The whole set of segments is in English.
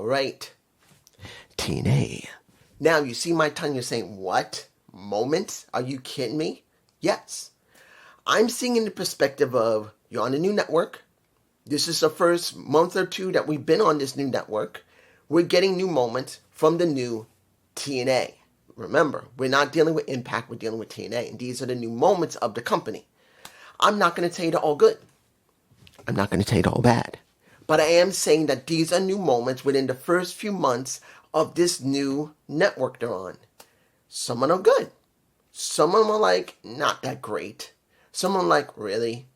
right. TNA. Now, you see my tongue, you're saying, what? Moments? Are you kidding me? Yes. I'm seeing in the perspective of, you're on a new network. This is the first month or two that we've been on this new network. We're getting new moments from the new TNA. Remember, we're not dealing with Impact, we're dealing with TNA. And these are the new moments of the company. I'm not going to tell you they're all good. I'm not going to tell you they're all bad. But I am saying that these are new moments within the first few months of this new network they're on. Some of them are good. Some of them are like, not that great. Some of them are like, really?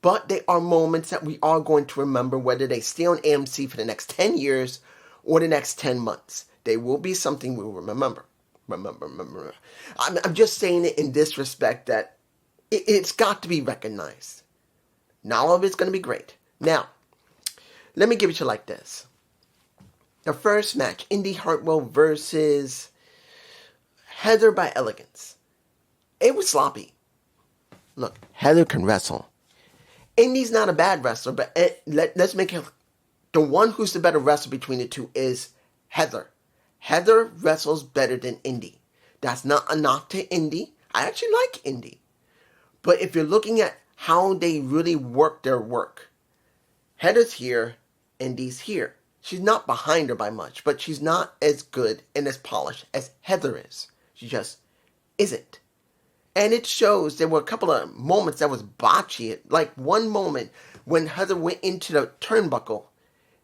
But they are moments that we are going to remember whether they stay on AMC for the next 10 years or the next 10 months. They will be something we will remember. Remember. I'm just saying it in this respect that it's got to be recognized. Not all of it's going to be great. Now, let me give it to you like this. The first match, Indy Hartwell versus Heather by Elegance. It was sloppy. Look, Heather can wrestle. Indy's not a bad wrestler, but let's make it... The one who's the better wrestler between the two is Heather. Heather wrestles better than Indy. That's not a knock to Indy. I actually like Indy. But if you're looking at how they really work their work, Heather's here, Indy's here. She's not behind her by much, but she's not as good and as polished as Heather is. She just isn't. And it shows there were a couple of moments that was botchy. Like one moment when Heather went into the turnbuckle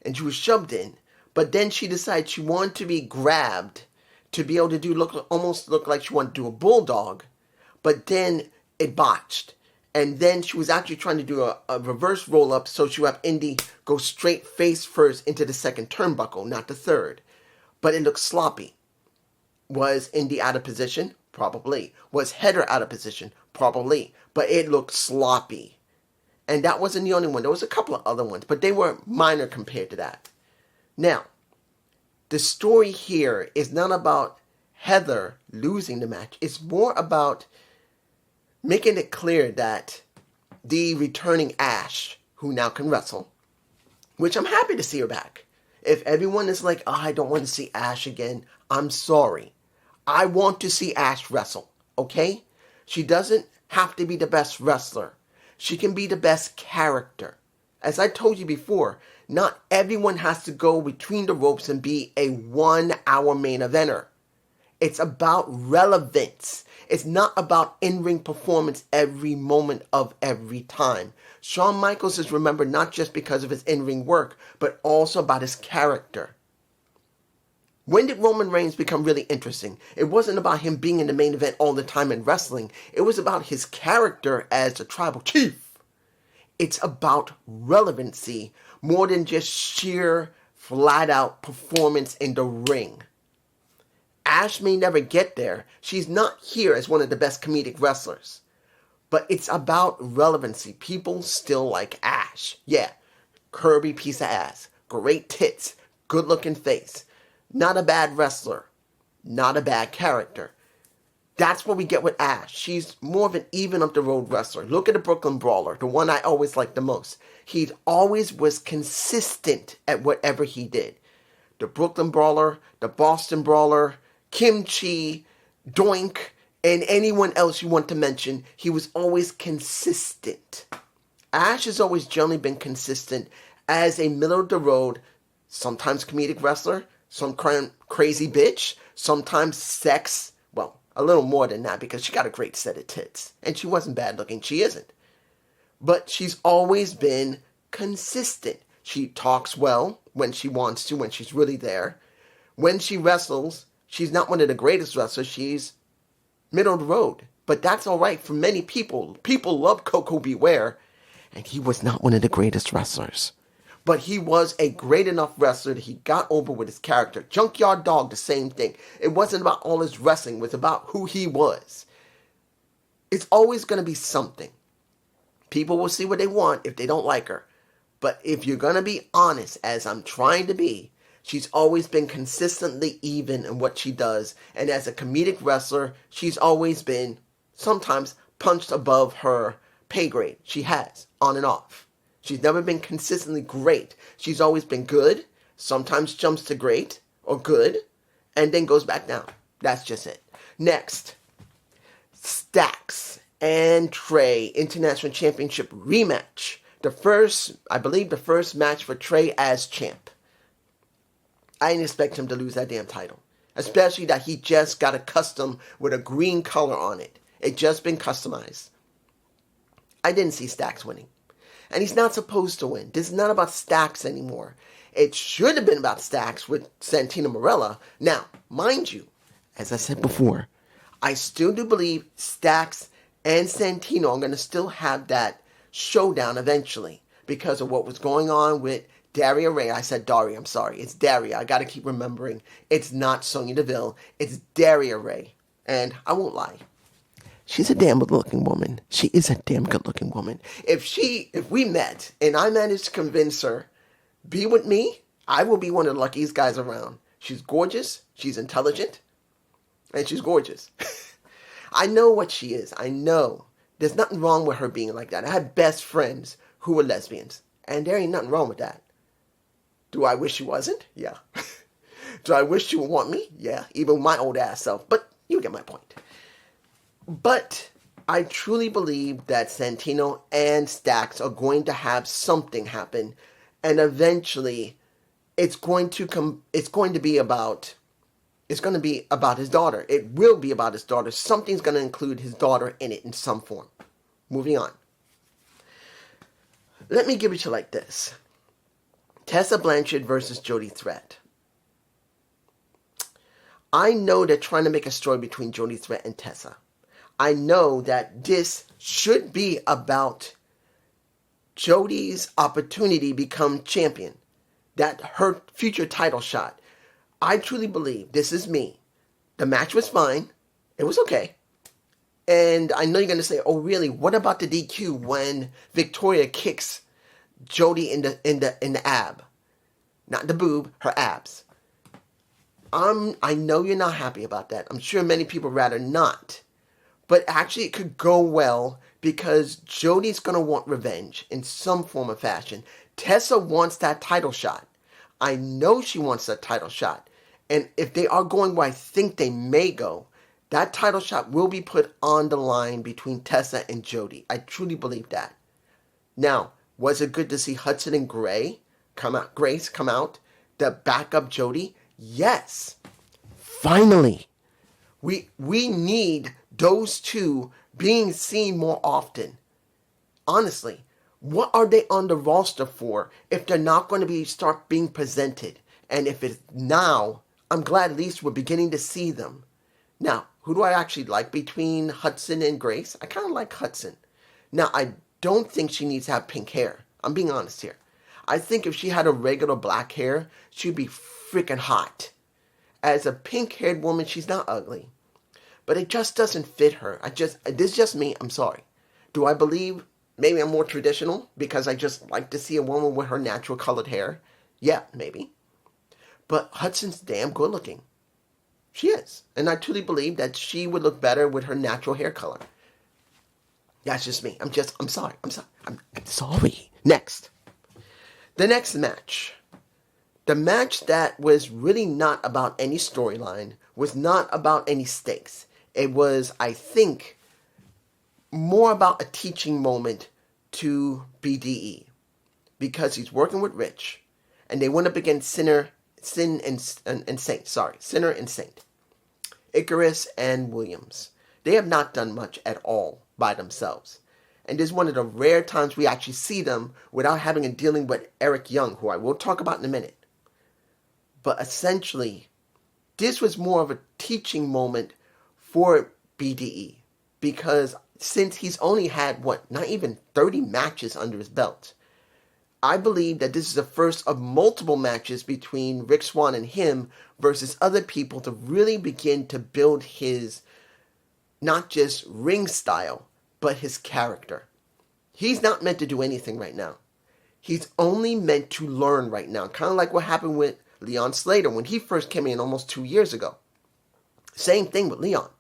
and she was shoved in, but then she decided she wanted to be grabbed to be able to do almost look like she wanted to do a bulldog, but then it botched. And then she was actually trying to do a reverse roll-up so she would have Indy go straight face first into the second turnbuckle, not the third. But it looked sloppy. Was Indy out of position? Probably. Was Heather out of position? Probably. But it looked sloppy. And that wasn't the only one. There was a couple of other ones, but they were minor compared to that. Now, the story here is not about Heather losing the match. It's more about making it clear that the returning Ash, who now can wrestle, which I'm happy to see her back. If everyone is like, I don't want to see Ash again, I'm sorry. I want to see Ash wrestle, okay? She doesn't have to be the best wrestler. She can be the best character. As I told you before, not everyone has to go between the ropes and be a 1-hour main eventer. It's about relevance. It's not about in-ring performance every moment of every time. Shawn Michaels is remembered not just because of his in-ring work, but also about his character. When did Roman Reigns become really interesting? It wasn't about him being in the main event all the time in wrestling. It was about his character as a tribal chief. It's about relevancy more than just sheer, flat-out performance in the ring. Ash may never get there. She's not here as one of the best comedic wrestlers. But it's about relevancy. People still like Ash. Yeah, curvy piece of ass. Great tits. Good-looking face. Not a bad wrestler. Not a bad character. That's what we get with Ash. She's more of an even-up-the-road wrestler. Look at the Brooklyn Brawler, the one I always liked the most. He always was consistent at whatever he did. The Brooklyn Brawler, the Boston Brawler, Kimchi, Doink, and anyone else you want to mention, he was always consistent. Ash has always generally been consistent as a middle-of-the-road, sometimes comedic wrestler, some crazy bitch, sometimes sex, well, a little more than that because she got a great set of tits. And she wasn't bad looking, she isn't. But she's always been consistent. She talks well when she wants to, when she's really there. When she wrestles, she's not one of the greatest wrestlers. She's middle of the road. But that's all right for many people. People love Coco Beware. And he was not one of the greatest wrestlers. But he was a great enough wrestler that he got over with his character. Junkyard Dog, the same thing. It wasn't about all his wrestling. It was about who he was. It's always going to be something. People will see what they want if they don't like her. But if you're going to be honest, as I'm trying to be, she's always been consistently even in what she does. And as a comedic wrestler, she's always been sometimes punched above her pay grade. She has, on and off. She's never been consistently great. She's always been good, Sometimes jumps to great or good and then goes back down. That's just it. Next, Stacks and Trey International Championship rematch. I believe the first match for Trey as champ. I didn't expect him to lose that damn title. Especially that he just got a custom with a green color on it. It just been customized. I didn't see Stacks winning. And he's not supposed to win. This is not about Stacks anymore. It should have been about Stacks with Santino Marella. Now, mind you, as I said before, I still do believe Stacks and Santino are going to still have that showdown eventually because of what was going on with Daria Ray. I said Daria, I'm sorry. It's Daria. I got to keep remembering. It's not Sonya Deville. It's Daria Ray. And I won't lie. She's a damn good-looking woman. She is a damn good-looking woman. If we met and I managed to convince her, be with me, I will be one of the luckiest guys around. She's gorgeous. She's intelligent. And she's gorgeous. I know what she is. I know. There's nothing wrong with her being like that. I had best friends who were lesbians. And there ain't nothing wrong with that. Do I wish she wasn't? Yeah. Do I wish she would want me? Yeah. Even my old ass self. But you get my point. But I truly believe that Santino and Stacks are going to have something happen. And eventually it's going to be about his daughter. It will be about his daughter. Something's going to include his daughter in it in some form. Moving on. Let me give it to you like this. Tessa Blanchard versus Jody Threat. I know they're trying to make a story between Jody Threat and Tessa. I know that this should be about Jody's opportunity to become champion. That her future title shot. I truly believe, this is me, the match was fine. It was okay. And I know you're going to say, oh really, what about the DQ when Victoria kicks Jody in the ab? Not the boob, her abs. I know you're not happy about that. I'm sure many people rather not. But actually it could go well because Jody's going to want revenge in some form or fashion. Tessa wants that title shot. I know she wants that title shot. And if they are going where I think they may go, that title shot will be put on the line between Tessa and Jody. I truly believe that. Now, was it good to see Hudson and Grace come out to back up Jody? Yes. Finally. We need those two being seen more often. Honestly, what are they on the roster for if they're not going to start being presented? And if it's now, I'm glad at least we're beginning to see them. Now, who do I actually like between Hudson and Grace? I kind of like Hudson. Now, I don't think she needs to have pink hair. I'm being honest here. I think if she had a regular black hair, she'd be freaking hot. As a pink-haired woman, she's not ugly. But it just doesn't fit her. This is just me. I'm sorry. Do I believe maybe I'm more traditional because I just like to see a woman with her natural colored hair? Yeah, maybe. But Hudson's damn good looking. She is. And I truly believe that she would look better with her natural hair color. That's just me. I'm sorry. I'm sorry. Next. The next match. The match that was really not about any storyline, was not about any stakes. It was, I think, more about a teaching moment to BDE. Because he's working with Rich. And they went up against Sinner and Saint. Icarus and Williams. They have not done much at all by themselves. And this is one of the rare times we actually see them without having a dealing with Eric Young, who I will talk about in a minute. But essentially, this was more of a teaching moment for BDE. Because since he's only had, not even 30 matches under his belt, I believe that this is the first of multiple matches between Rick Swann and him versus other people to really begin to build his, not just ring style, but his character. He's not meant to do anything right now. He's only meant to learn right now. Kind of like what happened with Leon Slater when he first came in almost 2 years ago. Same thing with Leon.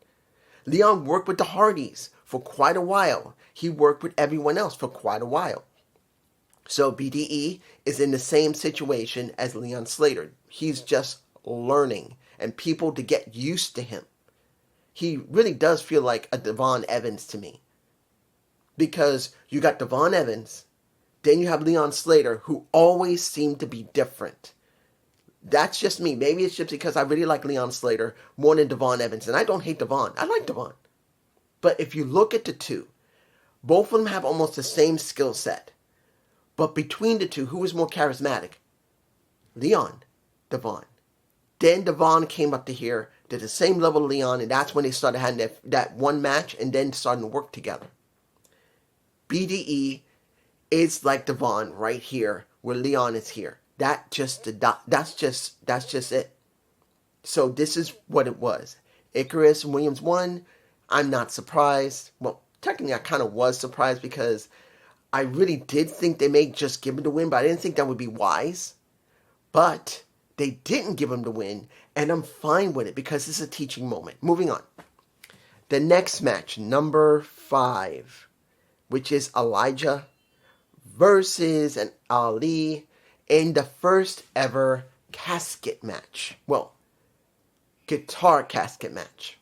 Leon worked with the Hardys for quite a while. He worked with everyone else for quite a while. So BDE is in the same situation as Leon Slater. He's just learning and people to get used to him. He really does feel like a Devon Evans to me. Because you got Devon Evans, then you have Leon Slater, who always seem to be different. That's just me. Maybe it's just because I really like Leon Slater more than Devon Evans. And I don't hate Devon. I like Devon. But if you look at the two, both of them have almost the same skill set. But between the two, who was more charismatic? Leon, Devon. Then Devon came up to here, did the same level of Leon, and that's when they started having that one match and then starting to work together. BDE is like Devon right here, where Leon is here. That's just it. So this is what it was. Icarus and Williams won. I'm not surprised. Well, technically I kind of was surprised because I really did think they may just give him the win, but I didn't think that would be wise. But they didn't give him the win, and I'm fine with it because it's a teaching moment. Moving on. The next match, number 5, which is Elijah versus an Ali in the first ever casket match. Well, guitar casket match.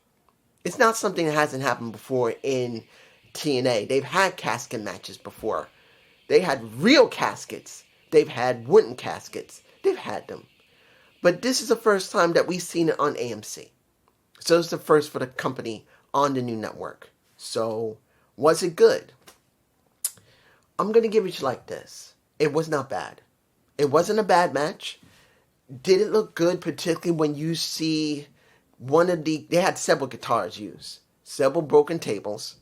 It's not something that hasn't happened before in TNA. They've had casket matches before. They had real caskets. They've had wooden caskets. They've had them. But this is the first time that we've seen it on AMC. So it's the first for the company on the new network. So, was it good? I'm going to give it like this. It was not bad. It wasn't a bad match. Did it look good, particularly when you see they had several guitars used, several broken tables.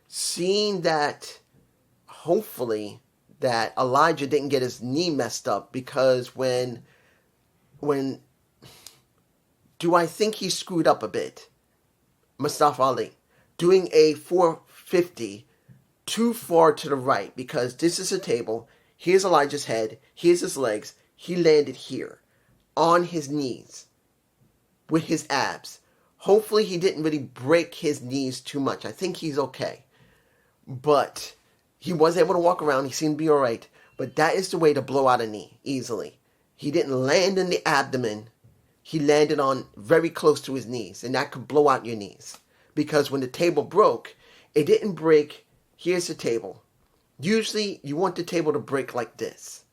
Seeing that, hopefully, that Elijah didn't get his knee messed up because when do I think he screwed up a bit? Mustafa Ali doing a 450 too far to the right because this is a table. Here's Elijah's head. Here's his legs. He landed here on his knees with his abs. Hopefully he didn't really break his knees too much. I think he's okay. But he was able to walk around. He seemed to be all right. But that is the way to blow out a knee easily. He didn't land in the abdomen. He landed on very close to his knees. And that could blow out your knees. Because when the table broke, it didn't break. Here's the table. Usually you want the table to break like this.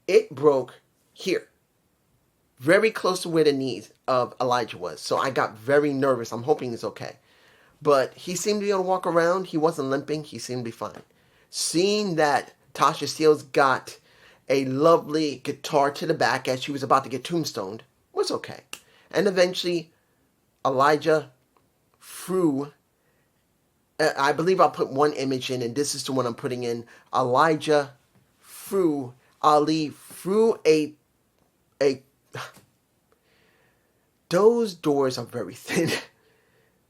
It broke here. Very close to where the knees of Elijah was. So I got very nervous. I'm hoping he's okay. But he seemed to be able to walk around. He wasn't limping. He seemed to be fine. Seeing that Tasha Steelz got a lovely guitar to the back as she was about to get tombstoned was okay. And eventually, Elijah threw, I believe I'll put one image in, and this is the one I'm putting in. Elijah threw, Ali threw a those doors are very thin.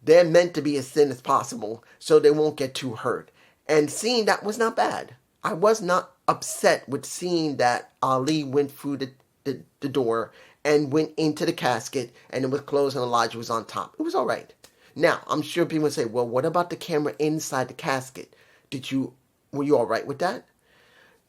They're meant to be as thin as possible so they won't get too hurt. And seeing that was not bad. I was not upset with seeing that Ali went through the door and went into the casket and it was closed and Elijah was on top. It was all right. Now, I'm sure people would say, well, what about the camera inside the casket? Were you all right with that?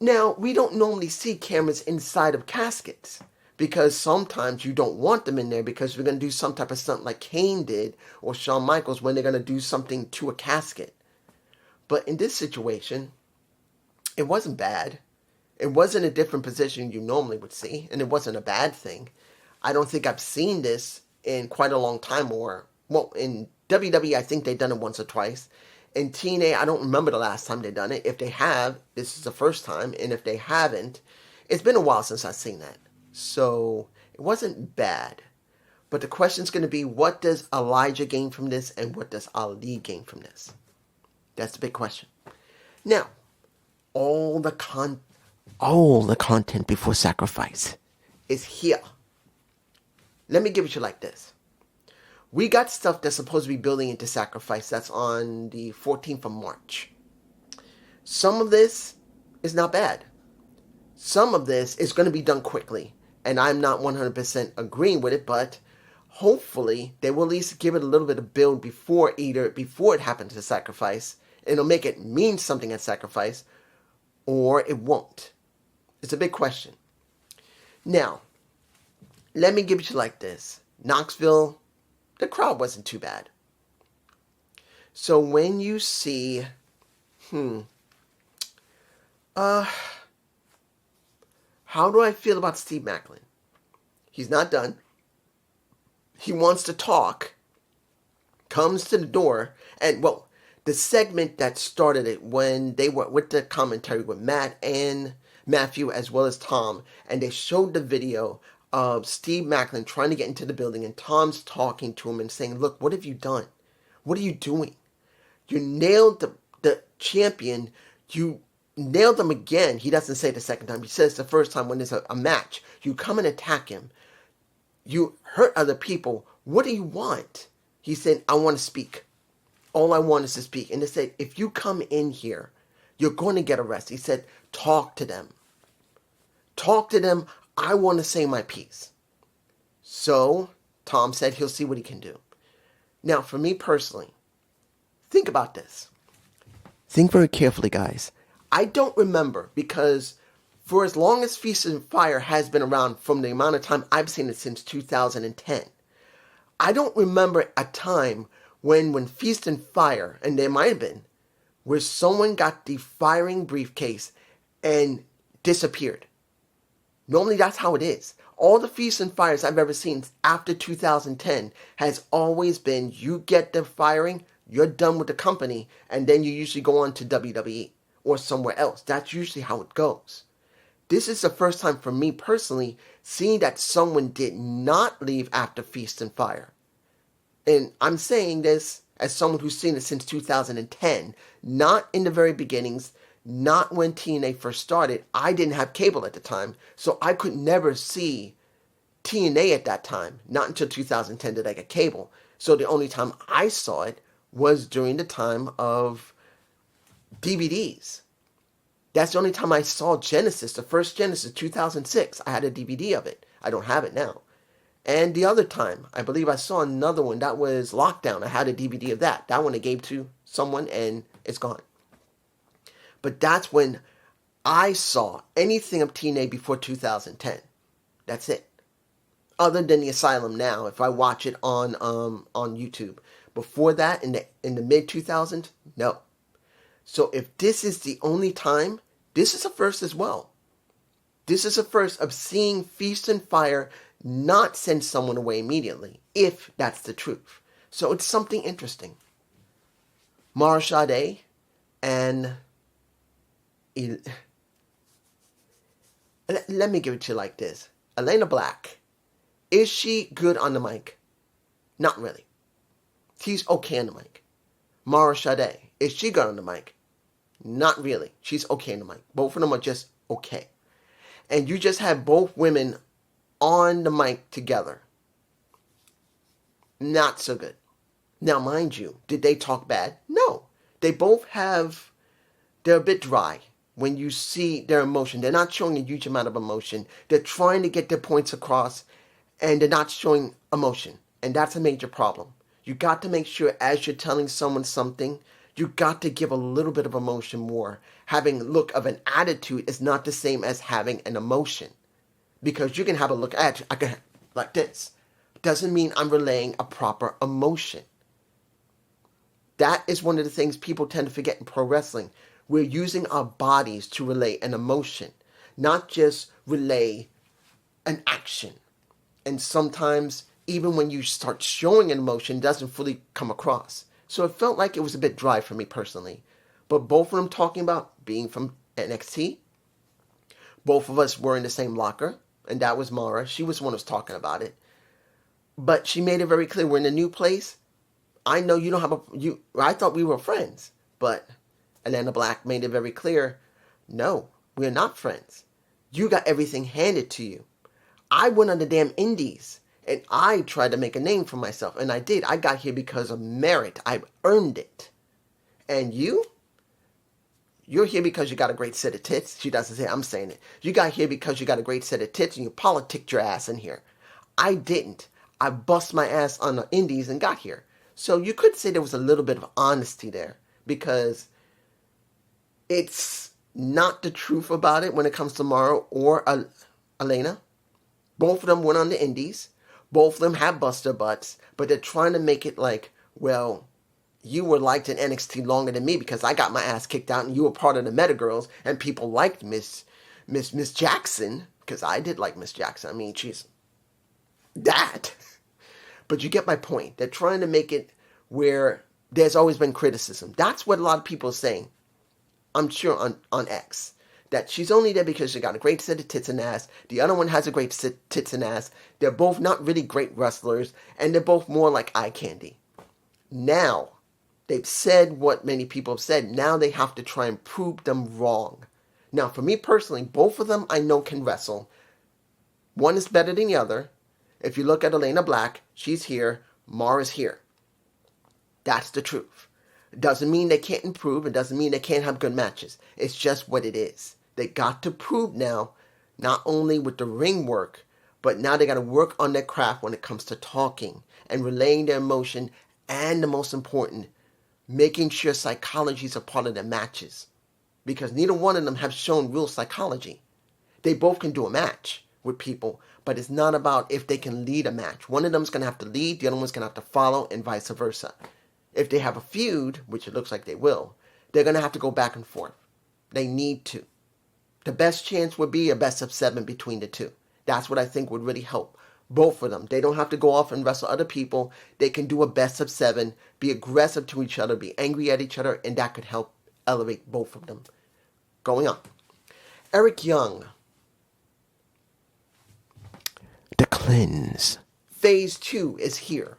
Now, we don't normally see cameras inside of caskets because sometimes you don't want them in there because we're going to do some type of stunt like Kane did or Shawn Michaels when they're going to do something to a casket. But in this situation, it wasn't bad. It wasn't a different position you normally would see, and it wasn't a bad thing. I don't think I've seen this in quite a long time in WWE, I think they've done it once or twice. In TNA, I don't remember the last time they've done it. If they have, this is the first time, and if they haven't, it's been a while since I've seen that. So, it wasn't bad. But the question's going to be, what does Elijah gain from this, and what does Ali gain from this? That's the big question. Now, all the content before sacrifice is here. Let me give it to you like this. We got stuff that's supposed to be building into sacrifice. That's on the 14th of March. Some of this is not bad. Some of this is going to be done quickly. And I'm not 100% agreeing with it, but hopefully they will at least give it a little bit of build before it happens to sacrifice. And it'll make it mean something at sacrifice. or it won't? It's a big question. Now, let me give it to you like this. Knoxville, the crowd wasn't too bad. So when you see, how do I feel about Steve Macklin? He's not done. He wants to talk, comes to the door, and the segment that started it when they were with the commentary with Matt and Matthew as well as Tom, and they showed the video of Steve Macklin trying to get into the building, and Tom's talking to him and saying, look, what have you done? What are you doing? You nailed the champion. You nailed him again. He doesn't say the second time. He says the first time when there's a match. You come and attack him. You hurt other people. What do you want? He said, I want to speak. All I want is to speak. And they said, if you come in here, you're going to get arrested. He said, talk to them. Talk to them. I want to say my piece. So Tom said he'll see what he can do. Now, for me personally, think about this. Think very carefully, guys. I don't remember, because for as long as Feast and Fire has been around, from the amount of time I've seen it since 2010, I don't remember a time when Feast and Fire, and there might have been, where someone got the firing briefcase and disappeared. Normally that's how it is. All the Feasts and Fires I've ever seen after 2010 has always been, you get the firing, you're done with the company, and then you usually go on to WWE or somewhere else. That's usually how it goes. This is the first time for me personally seeing that someone did not leave after Feast and Fire. And I'm saying this as someone who's seen it since 2010, not in the very beginnings, not when TNA first started. I didn't have cable at the time, so I could never see TNA at that time. Not until 2010 did I get cable. So the only time I saw it was during the time of DVDs. That's the only time I saw Genesis, the first Genesis, 2006. I had a DVD of it. I don't have it now. And the other time, I believe I saw another one. That was Lockdown. I had a DVD of that. That one I gave to someone, and it's gone. But that's when I saw anything of TNA before 2010. That's it. Other than the Asylum now, if I watch it on YouTube. Before that, in the mid 2000s, no. So if this is the only time, this is a first as well. This is a first of seeing Feast and Fire not send someone away immediately, if that's the truth. So it's something interesting. Mara Sade and let me give it to you like this. Elena Black, is she good on the mic? Not really. She's okay on the mic. Mara Sade, is she good on the mic? Not really. She's okay on the mic. Both of them are just okay. And you just have both women on the mic together. Not so good. Now, mind you, did they talk bad? No. They both they're a bit dry when you see their emotion. They're not showing a huge amount of emotion. They're trying to get their points across, and they're not showing emotion. And that's a major problem. You got to make sure as you're telling someone something, you got to give a little bit of emotion more. Having look of an attitude is not the same as having an emotion. Because you can have a look at, I can like this. Doesn't mean I'm relaying a proper emotion. That is one of the things people tend to forget in pro wrestling. We're using our bodies to relay an emotion, not just relay an action. And sometimes, even when you start showing an emotion, it doesn't fully come across. So it felt like it was a bit dry for me personally. But both of them talking about being from NXT. Both of us were in the same locker. And that was Mara. She was the one who was talking about it. But she made it very clear, we're in a new place. I know you don't have I thought we were friends. But Elena Black made it very clear, no, we're not friends. You got everything handed to you. I went on the damn indies. And I tried to make a name for myself. And I did. I got here because of merit. I earned it. And you? You're here because you got a great set of tits. She doesn't say, I'm saying it. You got here because you got a great set of tits and you politicked your ass in here. I didn't. I bust my ass on the indies and got here. So you could say there was a little bit of honesty there. Because it's not the truth about it when it comes to Mara or Elena. Both of them went on the indies. Both of them have buster butts, but they're trying to make it like, well, you were liked in NXT longer than me because I got my ass kicked out and you were part of the Meta Girls and people liked Miss Jackson because I did like Miss Jackson. I mean, she's that. But you get my point. They're trying to make it where there's always been criticism. That's what a lot of people are saying. I'm sure on X. That she's only there because she got a great set of tits and ass. The other one has a great tits and ass. They're both not really great wrestlers. And they're both more like eye candy. Now, they've said what many people have said. Now they have to try and prove them wrong. Now, for me personally, both of them I know can wrestle. One is better than the other. If you look at Elena Black, she's here. Mara's here. That's the truth. It doesn't mean they can't improve. It doesn't mean they can't have good matches. It's just what it is. They got to prove now, not only with the ring work, but now they got to work on their craft when it comes to talking and relaying their emotion, and the most important, making sure psychology is a part of their matches. Because neither one of them have shown real psychology. They both can do a match with people, but it's not about if they can lead a match. One of them's going to have to lead, the other one's going to have to follow, and vice versa. If they have a feud, which it looks like they will, they're going to have to go back and forth. They need to. The best chance would be a best of 7 between the two. That's what I think would really help both of them. They don't have to go off and wrestle other people. They can do a best of 7, be aggressive to each other, be angry at each other, and that could help elevate both of them. Going on. Eric Young. The Cleanse. Phase 2 is here.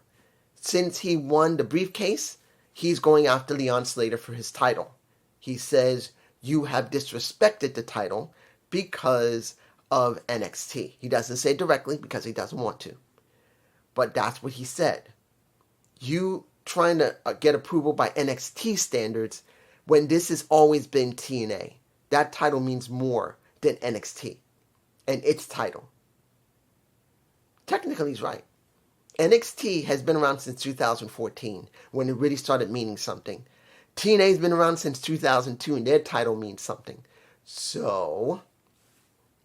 Since he won the briefcase, he's going after Leon Slater for his title. He says, you have disrespected the title because of NXT. He doesn't say it directly because he doesn't want to. But that's what he said. You trying to get approval by NXT standards when this has always been TNA. That title means more than NXT and its title. Technically, he's right. NXT has been around since 2014 when it really started meaning something. TNA's been around since 2002 and their title means something. So,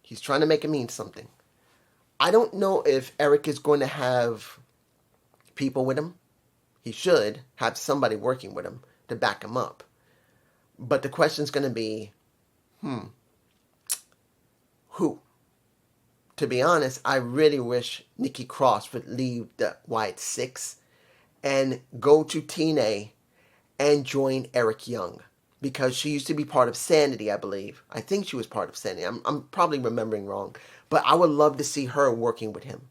he's trying to make it mean something. I don't know if Eric is going to have people with him. He should have somebody working with him to back him up. But the question's going to be, who? To be honest, I really wish Nikki Cross would leave the Wyatt 6 and go to TNA and join Eric Young. Because she used to be part of Sanity, I believe. I think she was part of Sanity. I'm probably remembering wrong. But I would love to see her working with him.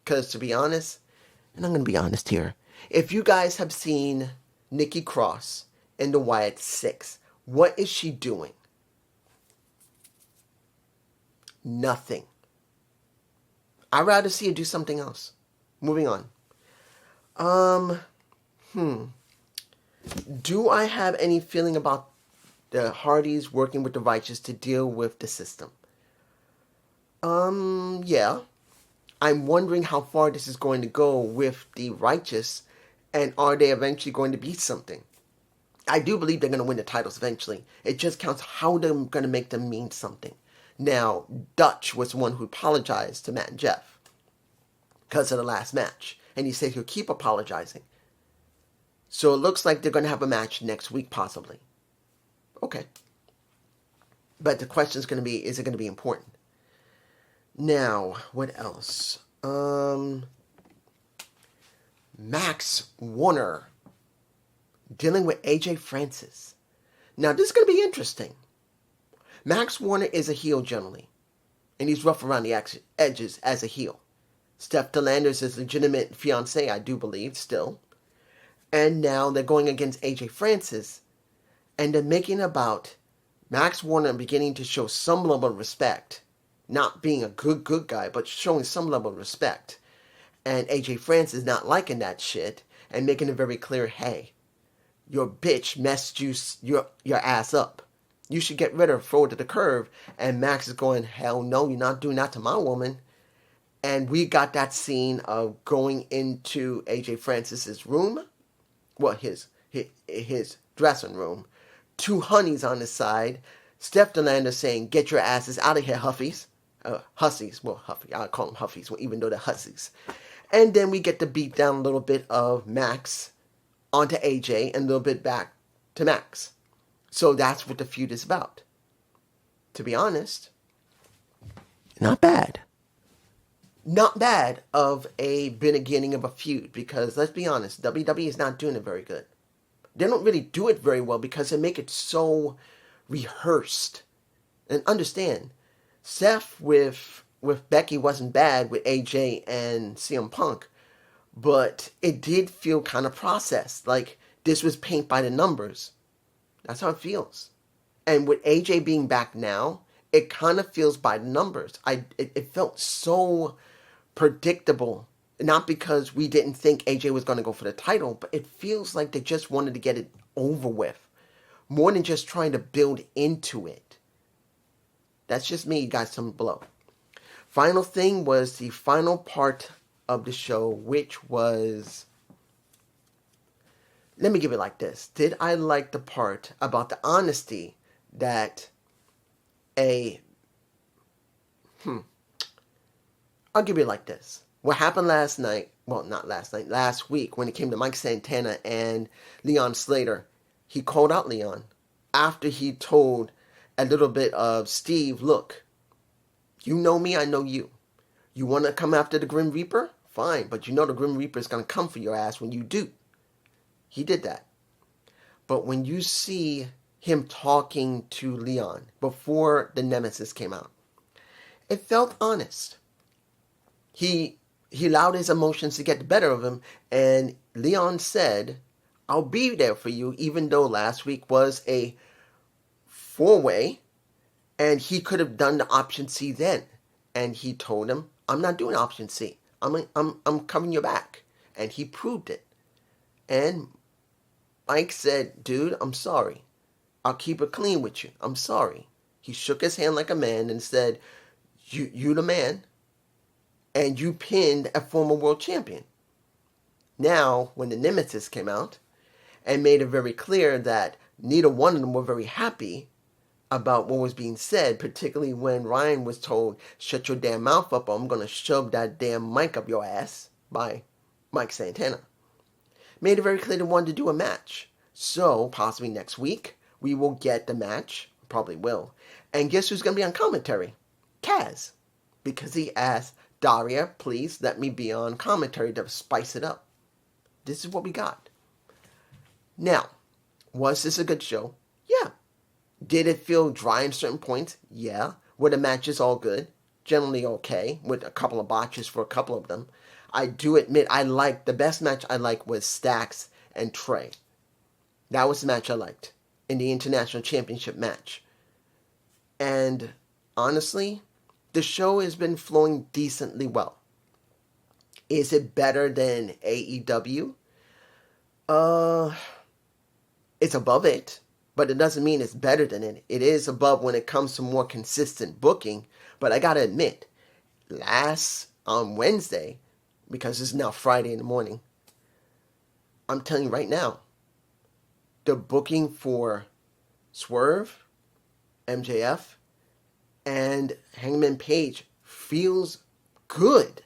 Because to be honest, and I'm going to be honest here, if you guys have seen Nikki Cross in the Wyatt 6, what is she doing? Nothing. I'd rather see her do something else. Moving on. Do I have any feeling about the Hardys working with the Righteous to deal with the system? Yeah. I'm wondering how far this is going to go with the Righteous, and are they eventually going to beat something? I do believe they're going to win the titles eventually. It just counts how they're going to make them mean something. Now, Dutch was the one who apologized to Matt and Jeff because of the last match. And he said he'll keep apologizing. So it looks like they're going to have a match next week, possibly. Okay. But the question is going to be, is it going to be important? Now, what else? Max Warner dealing with AJ Francis. Now, this is going to be interesting. Max Warner is a heel generally, and he's rough around the edges as a heel. Steph Delander's his legitimate fiancée, I do believe, still. And now they're going against AJ Francis, and they're making about Max Warner beginning to show some level of respect. Not being a good guy, but showing some level of respect. And AJ Francis not liking that shit, and making it very clear, hey, your bitch messed your ass up. You should get rid of her, throw her to the curb. And Max is going, hell no, you're not doing that to my woman. And we got that scene of going into AJ Francis's room. Well, his dressing room. 2 honeys on the side. Steph Delander saying, "Get your asses out of here, Huffies." Hussies. Well, Huffy. I call them Huffies, even though they're Hussies. And then we get to beat down a little bit of Max onto AJ and a little bit back to Max. So that's what the feud is about. To be honest, not bad. Not bad of a beginning of a feud, because let's be honest, WWE is not doing it very good. They don't really do it very well because they make it so rehearsed. And understand, Seth with Becky wasn't bad with AJ and CM Punk, but it did feel kind of processed. Like this was paint by the numbers. That's how it feels. And with AJ being back now, it kind of feels by the numbers. It felt so predictable. Not because we didn't think AJ was going to go for the title, but it feels like they just wanted to get it over with. More than just trying to build into it. That's just me, guys, some below. Final thing was the final part of the show, which was... Let me give it like this. Did I like the part about the honesty that I'll give it like this. What happened last night, well, not last night, last week, when it came to Mike Santana and Leon Slater, he called out Leon after he told a little bit of Steve, look, you know me, I know you. You want to come after the Grim Reaper? Fine, but you know the Grim Reaper is going to come for your ass when you do. He did that. But when you see him talking to Leon before the Nemesis came out, it felt honest. He allowed his emotions to get the better of him, and Leon said, I'll be there for you, even though last week was a 4-way, and he could have done the option C then. And he told him, I'm not doing option C. I'm covering your back. And he proved it. And Mike said, dude, I'm sorry. I'll keep it clean with you. I'm sorry. He shook his hand like a man and said, you the man. And you pinned a former world champion. Now, when the Nemesis came out and made it very clear that neither one of them were very happy about what was being said, particularly when Ryan was told, shut your damn mouth up or I'm going to shove that damn mic up your ass by Mike Santana. Made it very clear they wanted to do a match. So, possibly next week, we will get the match. Probably will. And guess who's going to be on commentary? Kaz. Because he asked, Daria, please let me be on commentary to spice it up. This is what we got. Now, was this a good show? Yeah. Did it feel dry in certain points? Yeah. Were the matches all good? Generally okay, with a couple of botches for a couple of them. I do admit the best match I liked was Stax and Trey. That was the match I liked in the International Championship match. And honestly, the show has been flowing decently well. Is it better than AEW? It's above it, but it doesn't mean it's better than it. It is above when it comes to more consistent booking, but I gotta admit, on Wednesday, because it's now Friday in the morning, I'm telling you right now, the booking for Swerve, MJF, and Hangman Page feels good.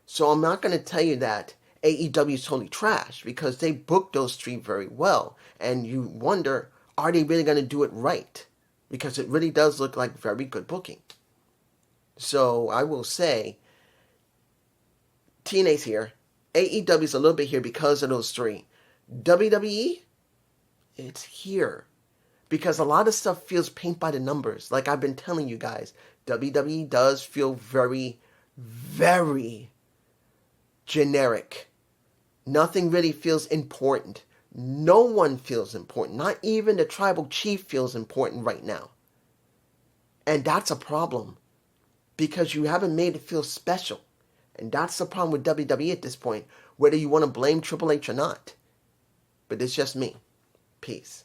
So I'm not going to tell you that AEW is totally trash, because they booked those three very well. And you wonder, are they really going to do it right? Because it really does look like very good booking. So I will say, TNA's here. AEW's a little bit here because of those three. WWE, it's here. Because a lot of stuff feels paint by the numbers. Like I've been telling you guys, WWE does feel very, very generic. Nothing really feels important. No one feels important. Not even the tribal chief feels important right now. And that's a problem. Because you haven't made it feel special. And that's the problem with WWE at this point. Whether you want to blame Triple H or not. But it's just me. Peace.